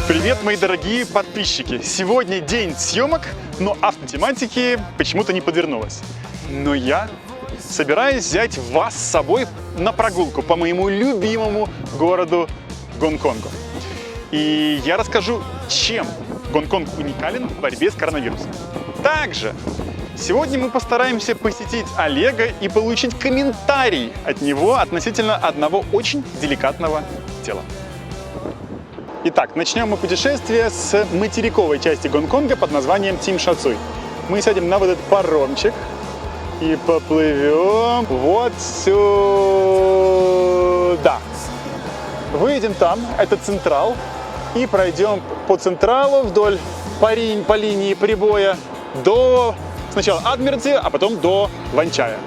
Привет, мои дорогие подписчики! Сегодня день съемок, но автотематики почему-то не подвернулось. Но я собираюсь взять вас с собой на прогулку по моему любимому городу Гонконгу. И я расскажу, чем Гонконг уникален в борьбе с коронавирусом. Также сегодня мы постараемся посетить Олега и получить комментарий от него относительно одного очень деликатного дела. Итак, начнем мы путешествие с материковой части Гонконга под названием Тим Ша Цуй. Мы сядем на вот этот паромчик и поплывем вот сюда. Выйдем там, это Централ, и пройдем по Централу вдоль по линии прибоя до сначала Адмиралти, а потом до Ван Чая.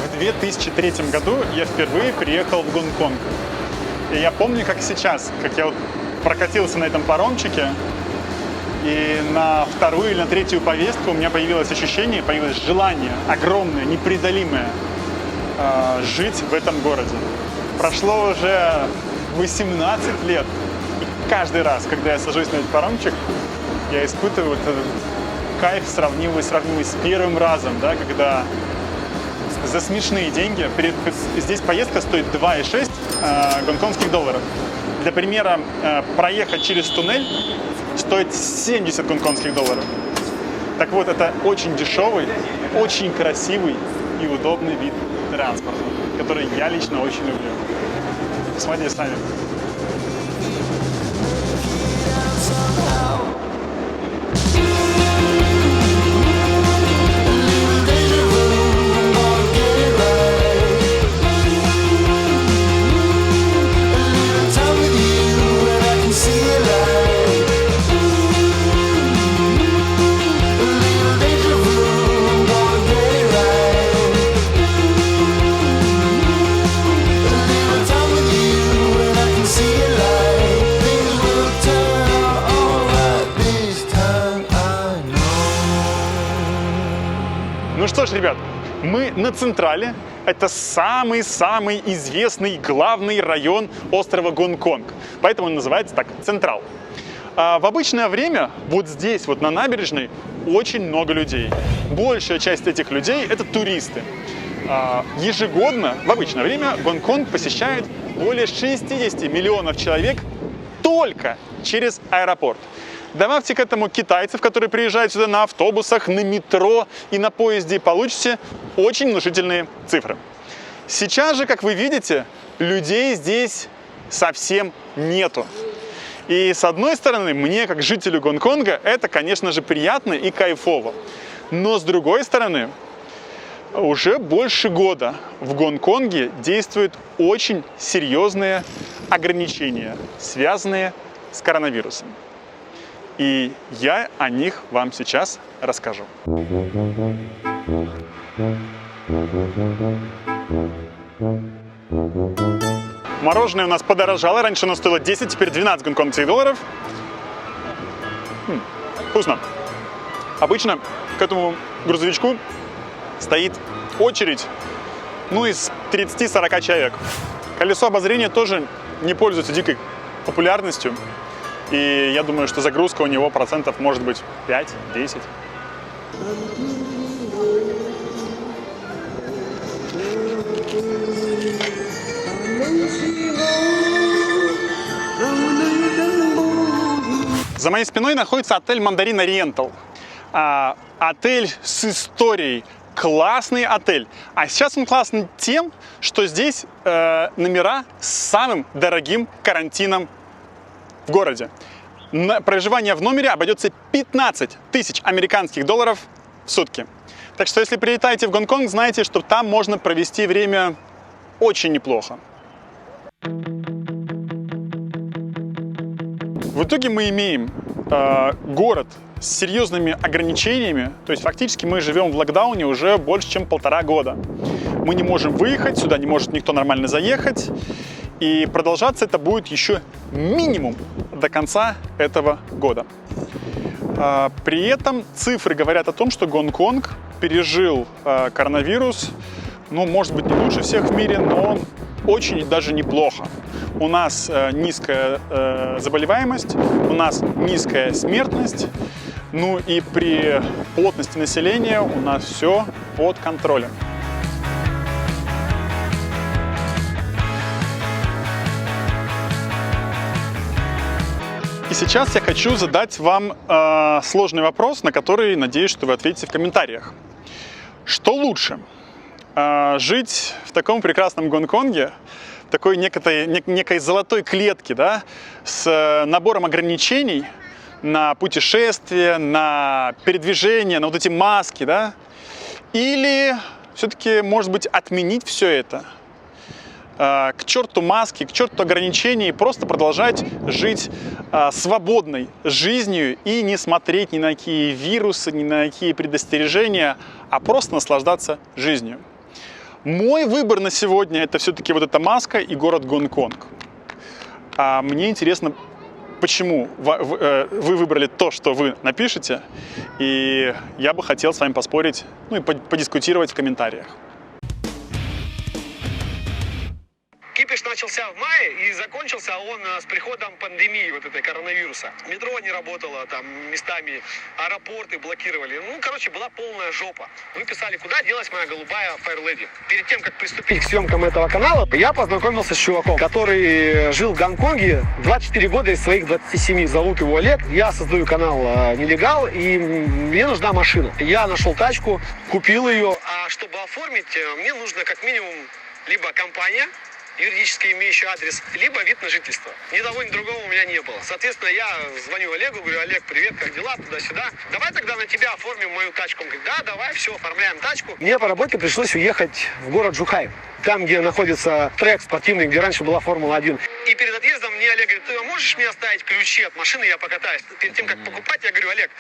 В 2003 году я впервые приехал в Гонконг. И я помню, как сейчас, как я вот прокатился на этом паромчике, и на вторую или на третью повестку у меня появилось ощущение, появилось желание огромное, непреодолимое жить в этом городе. Прошло уже 18 лет, и каждый раз, когда я сажусь на этот паромчик, я испытываю вот этот кайф, сравнимый с первым разом, да, когда за смешные деньги, здесь поездка стоит 2,6 гонконгских долларов. Для примера, проехать через туннель стоит 70 гонконгских долларов. Так вот, это очень дешевый, очень красивый и удобный вид транспорта, который я лично очень люблю. Посмотрите сами. Ну что ж, ребят, мы на Централе. Это самый-самый известный главный район острова Гонконг. Поэтому он называется так Централ. В обычное время вот здесь, вот на набережной, очень много людей. Большая часть этих людей – это туристы. Ежегодно, в обычное время, Гонконг посещает более 60 миллионов человек только через аэропорт. Добавьте к этому китайцев, которые приезжают сюда на автобусах, на метро и на поезде, и получите очень внушительные цифры. Сейчас же, как вы видите, людей здесь совсем нету. И с одной стороны, мне, как жителю Гонконга, это, конечно же, приятно и кайфово. Но с другой стороны, уже больше года в Гонконге действуют очень серьезные ограничения, связанные с коронавирусом. И я о них вам сейчас расскажу. Мороженое у нас подорожало. Раньше оно стоило 10, теперь 12 гонконгских долларов. Вкусно. Обычно к этому грузовичку стоит очередь, из 30-40 человек. Колесо обозрения тоже не пользуется дикой популярностью. И я думаю, что загрузка у него процентов может быть 5-10. За моей спиной находится отель Mandarin Oriental. Отель с историей. Классный отель. А сейчас он классный тем, что здесь номера с самым дорогим карантином в городе. Проживание в номере обойдется 15 тысяч американских долларов в сутки. Так что, если прилетаете в Гонконг, знайте, что там можно провести время очень неплохо. В итоге мы имеем город с серьезными ограничениями, то есть фактически мы живем в локдауне уже больше, чем 1,5 года. Мы не можем выехать, сюда не может никто нормально заехать. И продолжаться это будет еще минимум до конца этого года. При этом цифры говорят о том, что Гонконг пережил коронавирус, ну, может быть, не лучше всех в мире, но очень даже неплохо. У нас низкая заболеваемость, у нас низкая смертность, ну и при плотности населения у нас все под контролем. И сейчас я хочу задать вам сложный вопрос, на который, надеюсь, что вы ответите в комментариях. Что лучше? Жить в таком прекрасном Гонконге, в такой некой золотой клетке, да, с набором ограничений на путешествия, на передвижение, на вот эти маски, да? Или все-таки, может быть, отменить все это? К черту маски, к черту ограничений, просто продолжать жить свободной жизнью и не смотреть ни на какие вирусы, ни на какие предостережения, а просто наслаждаться жизнью. Мой выбор на сегодня — это все-таки вот эта маска и город Гонконг. Мне интересно, почему вы выбрали то, что вы напишете, и я бы хотел с вами поспорить, ну и подискутировать в комментариях. Кипиш начался в мае и закончился он с приходом пандемии вот этой коронавируса. Метро не работало там местами, аэропорты блокировали. Ну, короче, была полная жопа. Мы писали, куда делась моя голубая Fire Lady. Перед тем, как приступить к съемкам этого канала, я познакомился с чуваком, который жил в Гонконге 24 года из своих 27. Зовут его Олег. Я создаю канал «Нелегал», и мне нужна машина. Я нашел тачку, купил ее. А чтобы оформить, мне нужно как минимум либо компания, юридически имеющий адрес, либо вид на жительство. Ни того, ни другого у меня не было. Соответственно, я звоню Олегу, говорю: Олег, привет, как дела, туда-сюда. Давай тогда на тебя оформим мою тачку. Он говорит: да, давай, все, оформляем тачку. Мне по работе пришлось уехать в город Джухай, там, где находится трек спортивный, где раньше была Формула-1. И перед отъездом мне Олег говорит: ты можешь мне оставить ключи от машины, я покатаюсь. Перед тем, как покупать, я говорю: Олег,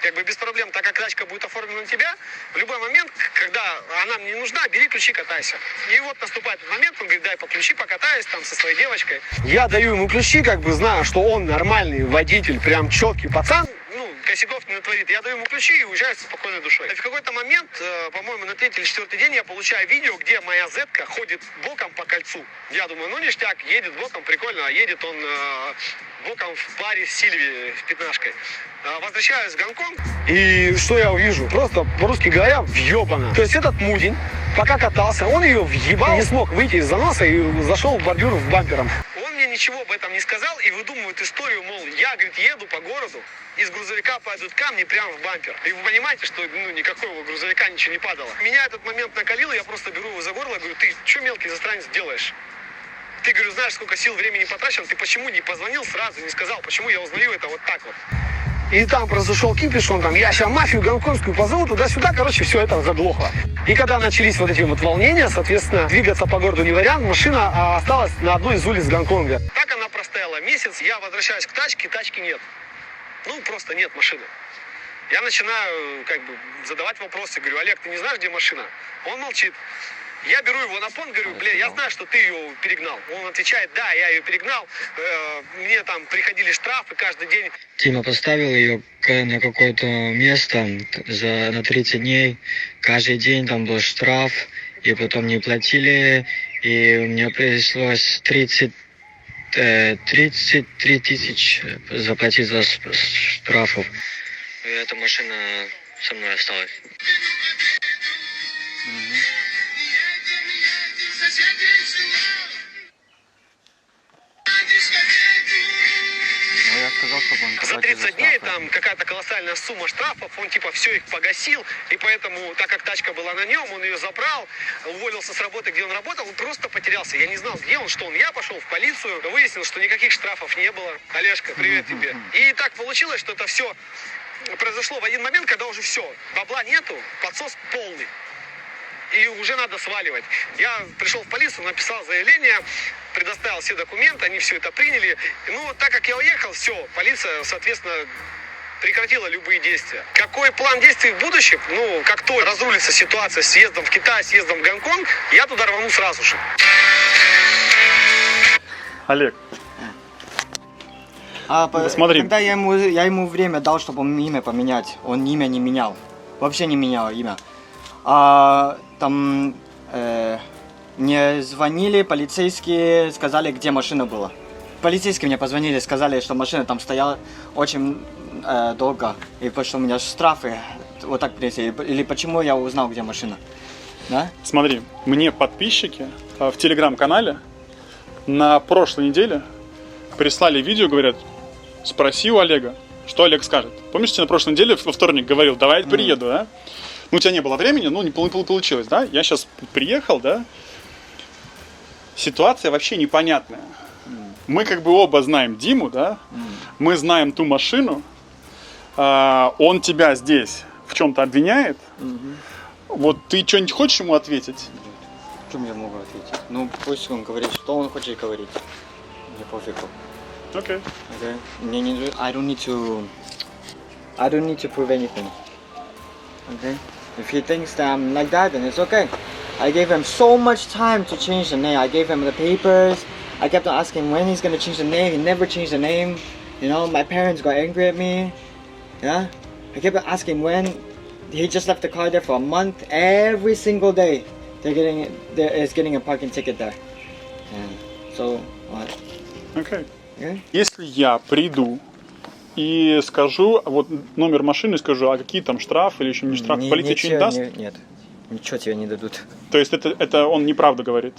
как бы без проблем, так как тачка будет оформлена на тебя, в любой момент, когда она мне не нужна, бери ключи, катайся. И вот наступает этот момент, он говорит: дай по ключи, покатаюсь там со своей девочкой. Я даю ему ключи, как бы знаю, что он нормальный водитель, прям четкий пацан. Ну, косяков не натворит. Я даю ему ключи и уезжаю со спокойной душой. И в какой-то момент, по-моему, на третий или четвертый день я получаю видео, где моя зетка ходит боком по кольцу. Я думаю, ну ништяк, едет боком, прикольно, а едет он боком в паре с Сильвией, с пятнашкой. Возвращаюсь в Гонконг. И что я увижу? Просто, по-русски говоря, въебано. То есть этот мудень, пока катался, он ее въебал, не смог выйти из заноса и зашел в бордюр в бампером. Он мне ничего об этом не сказал и выдумывает историю, мол, я, говорит, еду по городу, из грузовика падают камни прямо в бампер. И вы понимаете, что никакого грузовика ничего не падало. Меня этот момент накалил, я просто беру его за горло, говорю: ты что, мелкий засранец, делаешь? Ты, говорю, знаешь, сколько сил, времени потрачен, ты почему не позвонил сразу, не сказал, почему я узнаю это вот так вот? И там произошел кипиш, он там: я сейчас мафию гонконгскую позову, туда-сюда, короче, все это заглохло. И когда начались вот эти вот волнения, соответственно, двигаться по городу не вариант, машина осталась на одной из улиц Гонконга. Так она простояла месяц, я возвращаюсь к тачке, тачки нет. Ну, просто нет машины. Я начинаю, как бы, задавать вопросы, говорю: Олег, ты не знаешь, где машина? Он молчит. Я беру его на понт, говорю: бля, я знаю, что ты ее перегнал. Он отвечает: да, я ее перегнал. Мне там приходили штрафы каждый день. Тима поставил ее на какое-то место на 30 дней. Каждый день там был штраф, и потом не платили. И мне пришлось 33 тысячи заплатить за штрафов. И эта машина со мной осталась. Ну, я сказал, чтобы он за 30 дней там какая-то колоссальная сумма штрафов, он типа все их погасил, и поэтому, так как тачка была на нем, он ее забрал, уволился с работы, где он работал, он просто потерялся. Я не знал, где он, что он. Я пошел в полицию, выяснил, что никаких штрафов не было. Олежка, привет тебе. И так получилось, что это все произошло в один момент, когда уже все, бабла нету, подсос полный. И уже надо сваливать. Я пришел в полицию, написал заявление, предоставил все документы, они все это приняли. Ну, так как я уехал, все, полиция, соответственно, прекратила любые действия. Какой план действий в будущем? Ну, как только разрулится ситуация с съездом в Китай, съездом в Гонконг, я туда рвану сразу же. Олег, А Смотри. когда я ему время дал, чтобы он имя поменять, он имя не менял. Вообще не менял имя. А там мне звонили полицейские, сказали, где машина была. Полицейские мне позвонили, сказали, что машина там стояла очень долго. И потому что у меня штрафы вот так принесли. Или почему я узнал, где машина. Да? смотри, мне подписчики в телеграм-канале на прошлой неделе прислали видео, говорят, спроси у Олега, что Олег скажет. Помнишь, я на прошлой неделе во вторник говорил, давай я приеду, да? Ну, у тебя не было времени, ну, не получилось, да? Я сейчас приехал, да? Ситуация вообще непонятная. Мы как бы оба знаем Диму, да? Мы знаем ту машину. Он тебя здесь в чем-то обвиняет. Вот ты что-нибудь хочешь ему ответить? Что я могу ответить? Ну, пусть он говорит, что он хочет говорить. Мне пофигу. Окей. Okay. Мне не, I don't need to prove anything. Okay. If he thinks that I'm like that, then it's okay. I gave him so much time to change the name. I gave him the papers. I kept on asking when he's gonna change the name. He never changed the name. You know, my parents got angry at me. Yeah. I kept on asking when. He just left the car there for a month. Every single day, there is getting a parking ticket there. Yeah. So what? Окей. Yeah. Если я приду и скажу, вот номер машины, скажу, а какие там штрафы или еще не штрафы, полиция что-нибудь даст? Нет, ничего тебе не дадут. То есть это он неправду говорит?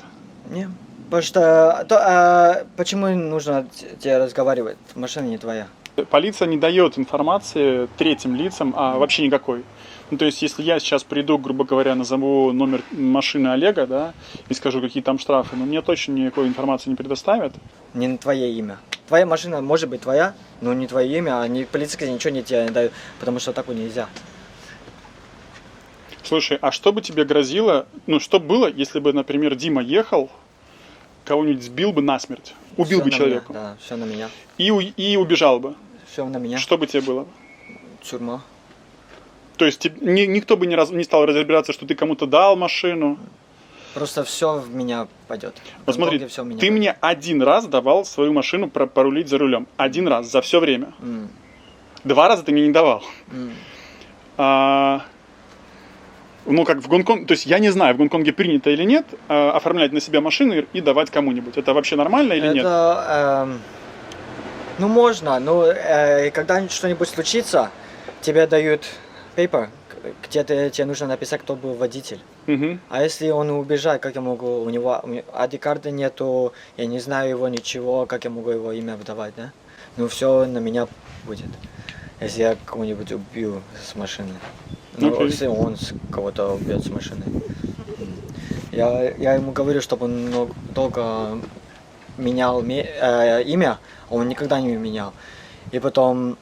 Нет. Потому что почему нужно тебе разговаривать? Машина не твоя. Полиция не дает информации третьим лицам, вообще никакой. Ну, то есть, если я сейчас приду, грубо говоря, назову номер машины Олега, да, и скажу, какие там штрафы, но мне точно никакой информации не предоставят. Не на твое имя. Твоя машина может быть твоя, но не твое имя, полицейские ничего тебе не дают, потому что так нельзя. Слушай, а что бы тебе грозило, ну, что было, если бы, например, Дима ехал, кого-нибудь сбил бы насмерть, убил Всё бы на человека, меня, да, все на меня. и убежал бы? Все на меня. Что бы тебе было? Тюрьма. То есть никто бы не стал разбираться, что ты кому-то дал машину? Просто все в меня пойдет. Вот смотри, ты мне один раз давал свою машину порулить за рулем. Один раз, за все время. 2 раза ты мне не давал. Ну, как в Гонконге, то есть я не знаю, в Гонконге принято или нет оформлять на себя машины и давать кому-нибудь. Это вообще нормально или нет? Ну, можно, но когда что-нибудь случится, тебе дают paper, где тебе нужно написать, кто был водитель. Угу. А если он убежать, как я могу, у него ID-карты нету, я не знаю его ничего, как я могу его имя выдавать, да? Ну, все на меня будет, если я кого-нибудь убью с машины. Ну, если он кого-то убьет с машины. Я ему говорю, чтобы он долго менял имя, а он никогда не менял. И потом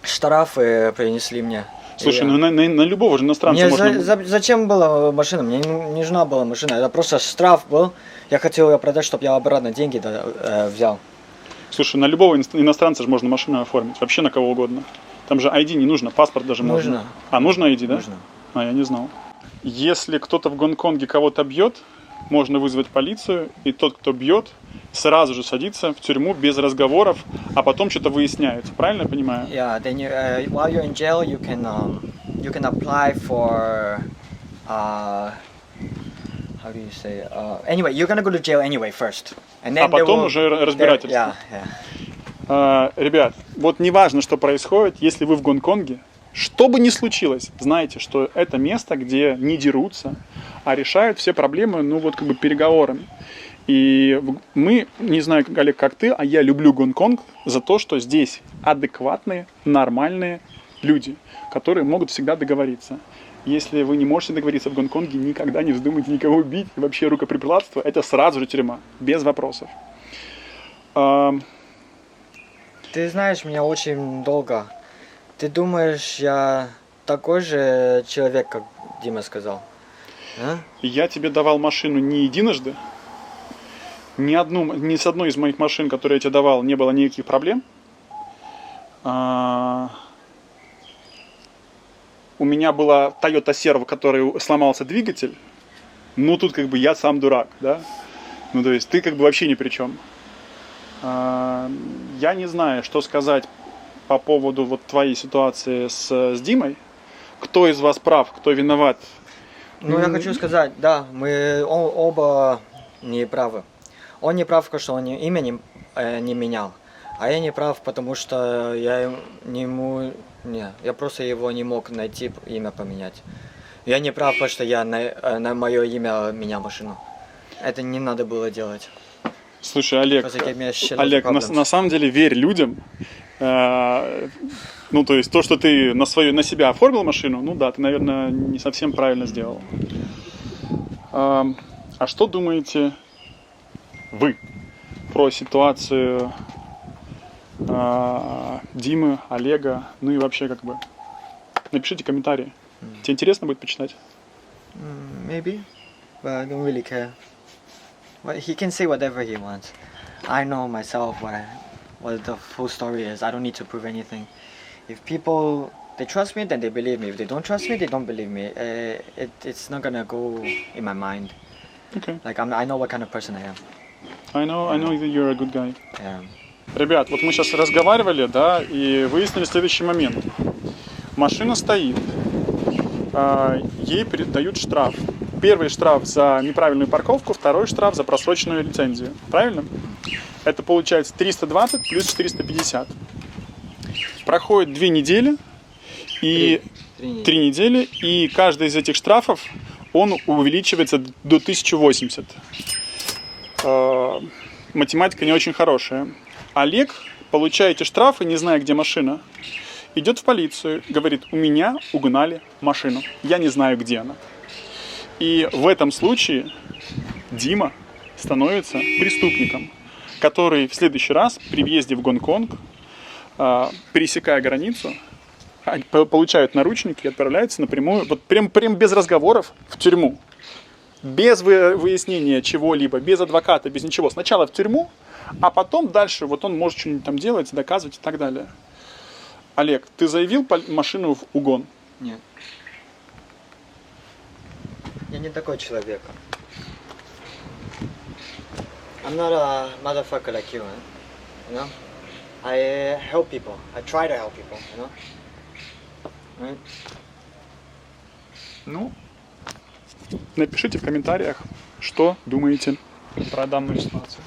штрафы принесли мне. Слушай, ну на любого же иностранца можно... Зачем была машина? Мне не нужна была машина. Это просто штраф был. Я хотел ее продать, чтобы я обратно деньги взял. Слушай, на любого иностранца же можно машину оформить. Вообще на кого угодно. Там же ID не нужно, паспорт даже можно. Нужно. А нужно ID, да? Нужно. А, я не знал. Если кто-то в Гонконге кого-то бьет, можно вызвать полицию, и тот, кто бьет, сразу же садится в тюрьму без разговоров, а потом что-то выясняется. Правильно я понимаю? Yeah, then while you're in jail, you can apply for how do you say? Anyway, you're gonna go to jail anyway first, and then а потом уже разбирательство. Ребят, вот не важно, что происходит, если вы в Гонконге, что бы ни случилось, знайте, что это место, где не дерутся, а решают все проблемы, ну вот как бы переговорами. И мы, не знаю, Олег, как ты, а я люблю Гонконг за то, что здесь адекватные, нормальные люди, которые могут всегда договориться. Если вы не можете договориться в Гонконге, никогда не вздумайте никого убить. И вообще рукоприкладство – это сразу же тюрьма, без вопросов. Ты знаешь меня очень долго. Ты думаешь, я такой же человек, как Дима сказал? А? Я тебе давал машину не единожды. Ни с одной из моих машин, которые я тебе давал, не было никаких проблем. У меня была Toyota Servo, который сломался двигатель. Ну, тут как бы я сам дурак, да? Ну, то есть ты как бы вообще ни при чем. Я не знаю, что сказать по поводу вот твоей ситуации с Димой. Кто из вас прав, кто виноват? Ну, я хочу сказать, да, мы оба не правы. Он не прав, потому что он имя не менял. А я не прав, потому что я просто его не мог найти, имя поменять. Я не прав, потому что я на мое имя менял машину. Это не надо было делать. Слушай, Олег, Because it gave me a shitload of problems. на самом деле верь людям. Ну, то есть то, что ты на себя оформил машину, ну да, ты, наверное, не совсем правильно сделал. А что думаете вы про ситуацию Димы, Олега, ну и вообще как бы? Напишите комментарии. Тебе интересно будет почитать? Maybe, but I don't really care. But he can say whatever he wants. I know myself what the full story is. I don't need to prove anything. If people they trust me, then they believe me. If they don't trust me, they don't believe me. It's not gonna go in my mind. Okay. Like I know what kind of person I am. I know that you're a good guy. Yeah. Ребят, вот мы сейчас разговаривали, да, и выяснили следующий момент. Машина стоит, ей дают штраф. Первый штраф за неправильную парковку, второй штраф за просроченную лицензию. Правильно? Это получается 320 плюс 450. Проходит 2 недели, и 3 недели, и каждый из этих штрафов, он увеличивается до 1080. Математика не очень хорошая. Олег, получая эти штрафы, не зная, где машина, идет в полицию, говорит: у меня угнали машину, я не знаю, где она. И в этом случае Дима становится преступником, который в следующий раз при въезде в Гонконг, пересекая границу, получают наручники и отправляются напрямую, вот прям без разговоров, в тюрьму. Без выяснения чего-либо, без адвоката, без ничего. Сначала в тюрьму, а потом дальше вот он может что-нибудь там делать, доказывать и так далее. Олег, ты заявил машину в угон? Нет. Я не такой человек. I'm not a motherfucker like you, you know? I help people. I try to help people, you know? Right? Ну, напишите в комментариях, что думаете про данную ситуацию.